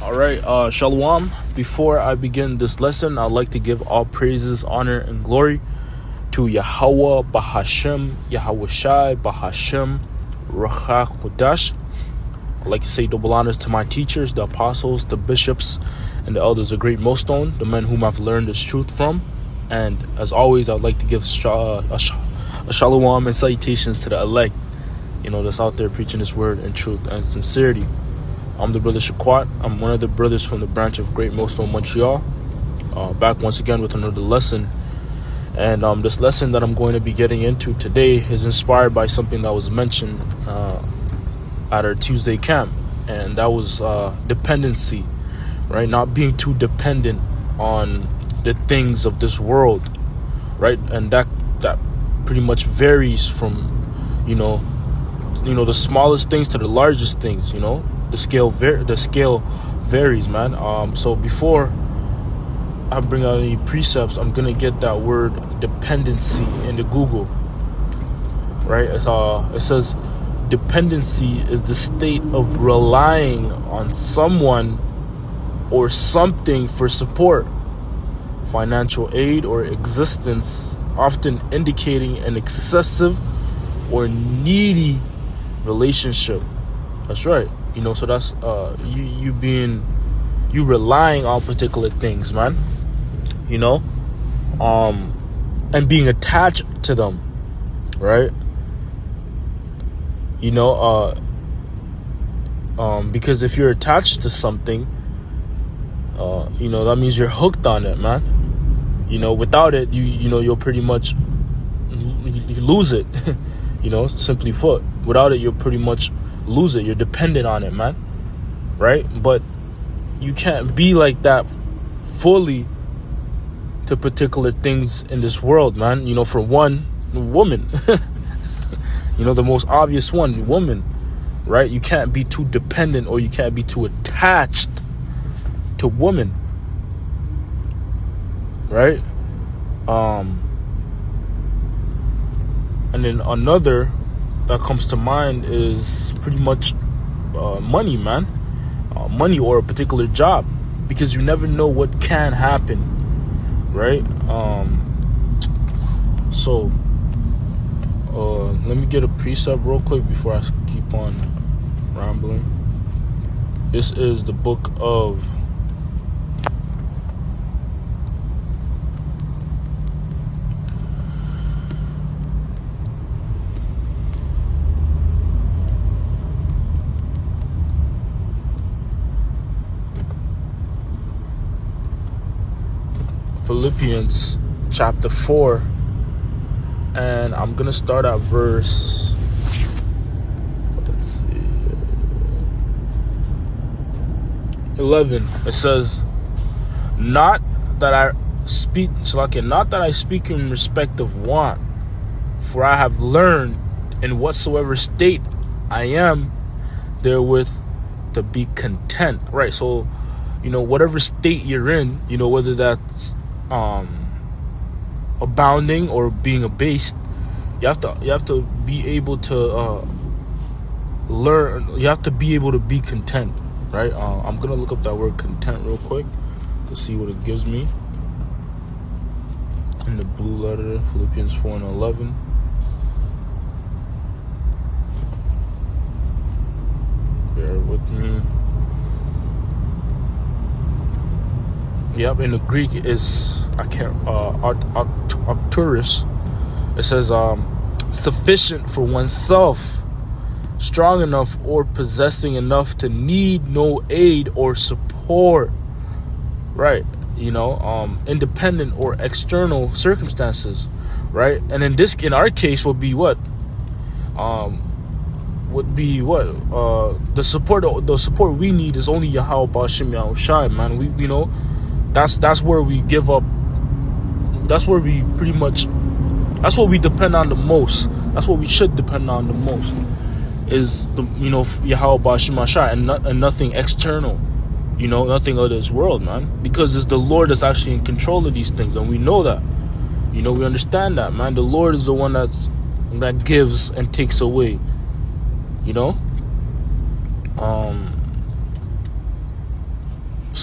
All right, Shalom. Before I begin this lesson, I'd like to give all praises, honor, and glory to Yahweh Bahashem, Yahweh Shai Bahashem, Rachach Hudash. I'd like to say double honors to my teachers, the apostles, the bishops, and the elders of Great Millstone, the men whom I've learned this truth from. And as always, I'd like to give a shalom and salutations to the elect, that's out there preaching this word in truth and sincerity. I'm the brother Shaquat. I'm one of the brothers from the branch of Great Millstone, Montreal. Back once again with another lesson. And this lesson that I'm going to be getting into today is inspired by something that was mentioned at our Tuesday camp. And that was dependency, right? Not being too dependent on the things of this world, right? And that pretty much varies from, the smallest things to the largest things, The scale varies, man. So before I bring out any precepts, I'm gonna get that word dependency into Google. Right? It says dependency is the state of relying on someone or something for support, financial aid, or existence, often indicating an excessive or needy relationship. That's right. So that's you relying on particular things, man. And being attached to them, right? Because if you're attached to something, that means you're hooked on it, man. Without it, you'll pretty much you lose it. Simply put, without it, you'll pretty much lose it. You're dependent on it, man, right? But you can't be like that fully to particular things in this world, man. For one, woman. The most obvious one, woman, right? You can't be too dependent, or you can't be too attached to women, right? And then another that comes to mind is pretty much money, man. Money or a particular job, because you never know what can happen, right? So let me get a precept real quick before I keep on rambling. This is the book of Philippians chapter 4, and I'm gonna start at verse, let's see, 11. It says, not that I speak in respect of want, for I have learned in whatsoever state I am therewith to be content. Right? So whatever state you're in, whether that's abounding or being abased, you have to be able to learn. You have to be able to be content, right? I'm gonna look up that word content real quick to see what it gives me in the blue letter. Philippians 4 and 11. Bear with me. Yep, in the Greek is Arcturus. It says sufficient for oneself, strong enough or possessing enough to need no aid or support. Right, independent or external circumstances, right? And in our case would be what? The support we need is only Yahweh Bashim Yahushai, man. That's where we give up. That's where we pretty much, that's what we depend on the most. That's what we should depend on the most, is Yahweh Bashim Yahushai, and nothing external, nothing of this world, man. Because it's the Lord that's actually in control of these things, and we know that. We understand that, man. The Lord is the one that gives and takes away.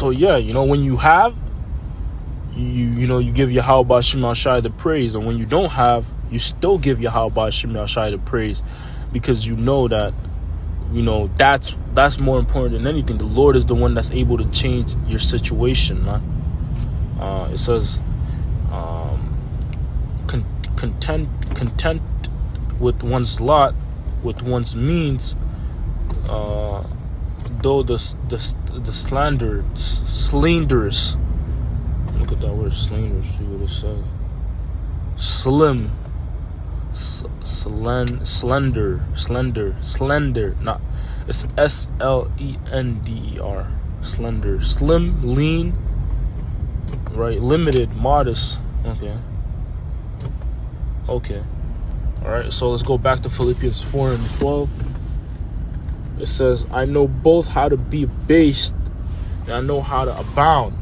So yeah, when you have, you give Yahweh Ba'Shem Yahshai the praise, and when you don't have, you still give Yahweh Ba'Shem Yahshai the praise, because that that's more important than anything. The Lord is the one that's able to change your situation, man. It says, content with one's lot, with one's means, though the slanderous. Look at that word, slanderous. See what it says. Slim, slender. Not. It's SLENDER. Slender, slim, lean. Right, limited, modest. Okay. All right. So let's go back to Philippians 4:12. It says, I know both how to be abased and I know how to abound.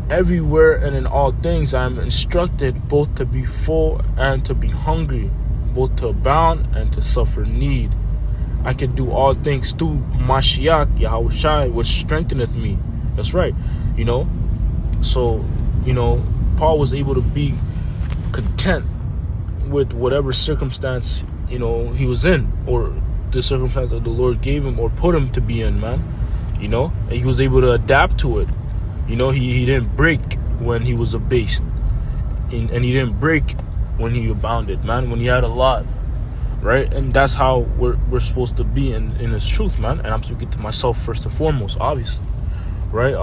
Everywhere and in all things I am instructed both to be full and to be hungry, both to abound and to suffer need. I can do all things through Mashiach, Yahushai, which strengtheneth me. That's right. So, Paul was able to be content with whatever circumstance, he was in, or the circumstance that the Lord gave him or put him to be in, man. And he was able to adapt to it. He didn't break when he was abased, and he didn't break when he abounded, man, when he had a lot, right? And that's how we're supposed to be in his truth, man. And I'm speaking to myself first and foremost, obviously, right?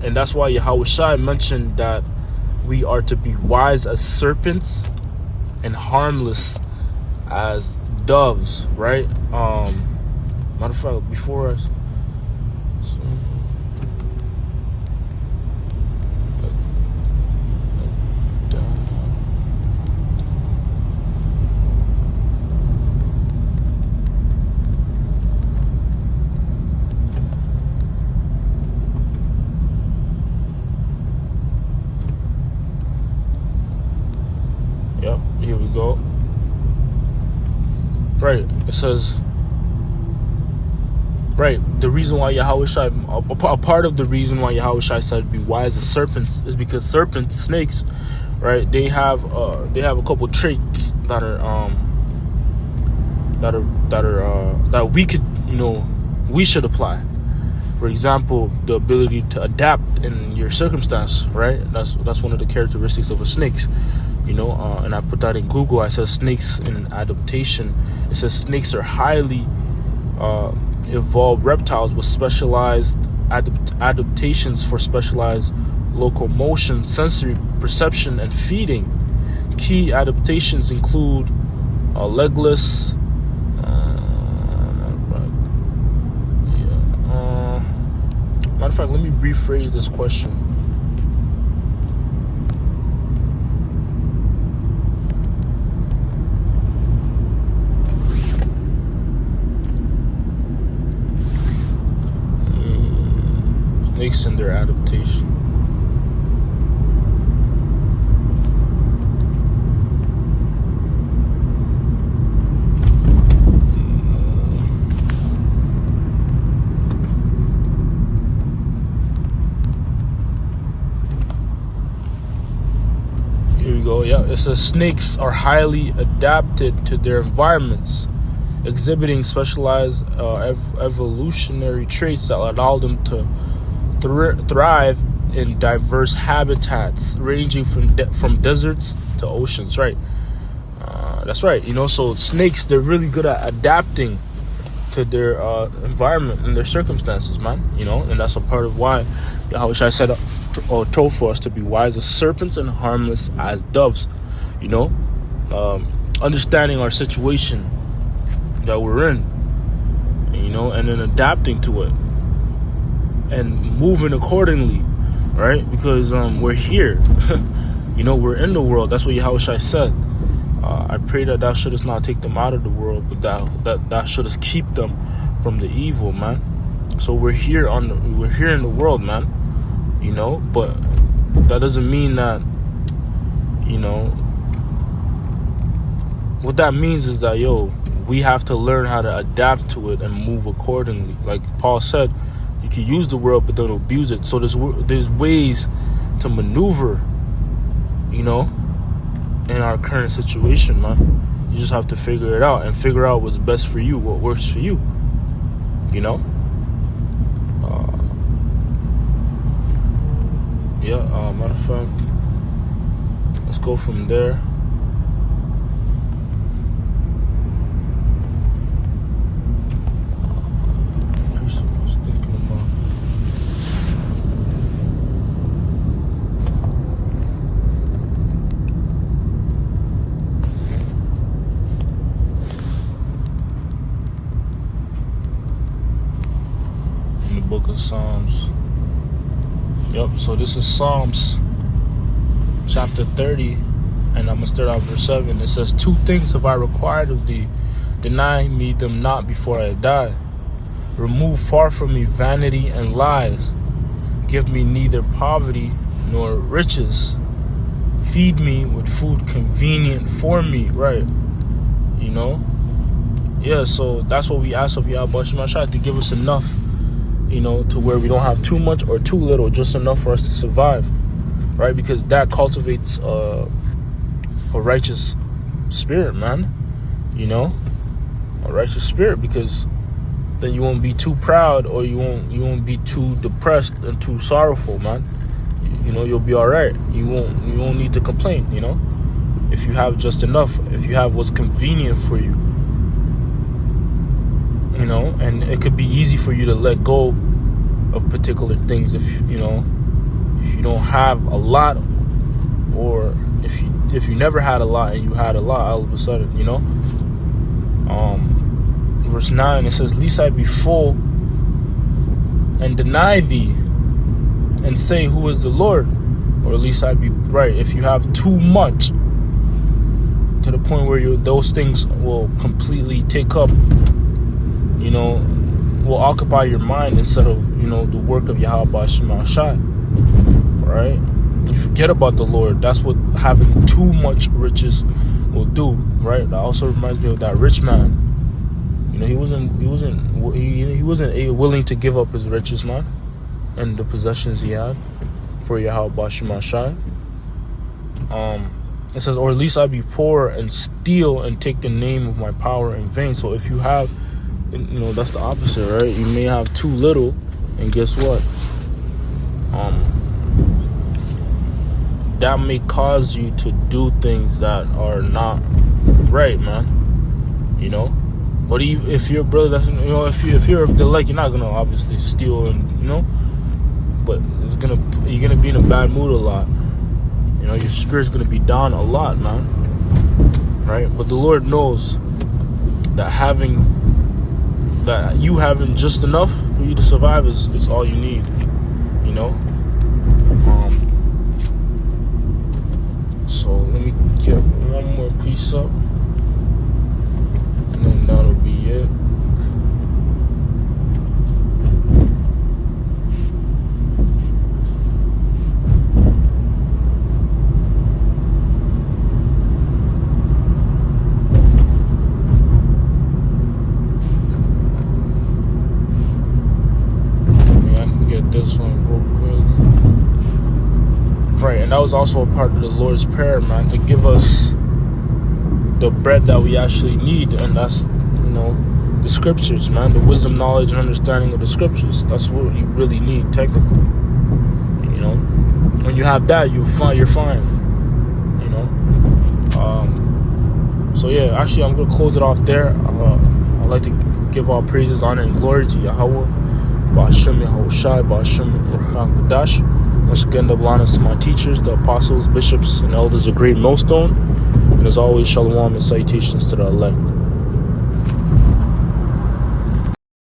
And that's why Yahushua mentioned that we are to be wise as serpents and harmless as doves, right? Matter of fact, before us. Yep, here we go. Right, it says, right, the reason why Yahushua, a part of the reason why Yahushua said be wise as serpents is because serpents, snakes, right, they have a couple traits that we could, we should apply. For example, the ability to adapt in your circumstance, right? That's one of the characteristics of a snake. And I put that in Google. I said snakes in adaptation. It says snakes are highly evolved reptiles with specialized adaptations for specialized locomotion, sensory perception, and feeding. Key adaptations include legless. Matter of fact, let me rephrase this question. Snakes and their adaptation. Here we go. Yeah, it says snakes are highly adapted to their environments, exhibiting specialized evolutionary traits that allow them to thrive in diverse habitats ranging from deserts to oceans, right? That's right. So snakes, they're really good at adapting to their environment and their circumstances, man. And that's a part of why Yahushua said told for us to be wise as serpents and harmless as doves. Understanding our situation that we're in, and then adapting to it and moving accordingly, right? Because we're here. We're in the world. That's what Yahushua said. I pray that thou shouldest not take them out of the world, but that shouldest keep them from the evil, man. So we're here in the world, man. But that doesn't mean that, what that means is that, we have to learn how to adapt to it and move accordingly. Like Paul said, You can use the word, but don't abuse it. So there's ways to maneuver, you know, in our current situation, man. You just have to figure it out and figure out what's best for you, what works for you, you know. Matter of fact, let's go from there. Book of Psalms. Yep, so this is Psalms chapter 30, and I'm gonna start off verse 7. It says, 2 things have I required of thee, deny me them not before I die. Remove far from me vanity and lies. Give me neither poverty nor riches. Feed me with food convenient for me, right? You know? Yeah, so that's what we ask of Yahweh Shem HaShai, to give us enough, you know, to where we don't have too much or too little, just enough for us to survive, right? Because that cultivates a righteous spirit, man, you know, a righteous spirit, because then you won't be too proud, or you won't be too depressed and too sorrowful, man. You know, you'll be all right. You won't need to complain, you know, if you have just enough, if you have what's convenient for you. You know, and it could be easy for you to let go of particular things if you don't have a lot, or if you never had a lot and you had a lot all of a sudden, you know. Verse 9, it says, "Lest I be full and deny thee, and say, who is the Lord?" Or at least I be right. If you have too much, to the point where those things will completely take up, you know, will occupy your mind instead of, you know, the work of Yahweh Shem HaShai, right? You forget about the Lord. That's what having too much riches will do, right? That also reminds me of that rich man. You know, he wasn't willing to give up his riches, man, and the possessions he had for Yahweh Shem HaShai. It says, or at least I be poor and steal and take the name of my power in vain. So if you have, you know, that's the opposite, right? You may have too little, and guess what? That may cause you to do things that are not right, man. You know, but if your brother doesn't, you know, if you're of the elect, you're not gonna obviously steal, and you know, but you're gonna be in a bad mood a lot. You know, your spirit's gonna be down a lot, man. Right? But the Lord knows that you having just enough for you to survive is all you need, you know. So let me get one more piece up, and then that'll be it. This one real quick. Right, and that was also a part of the Lord's Prayer, man, to give us the bread that we actually need, and that's, you know, the scriptures, man, the wisdom, knowledge, and understanding of the scriptures. That's what you really need, technically. You know, when you have that, you're fine. You know. So yeah, actually, I'm gonna close it off there. I'd like to give all praises, honor, and glory to Yahweh. Ba'ashem Yahushai, Ba'ashem Urchan Kudash. Once again, double honors to my teachers, the apostles, bishops, and elders of Great Millstone. And as always, shalom and salutations to the elect.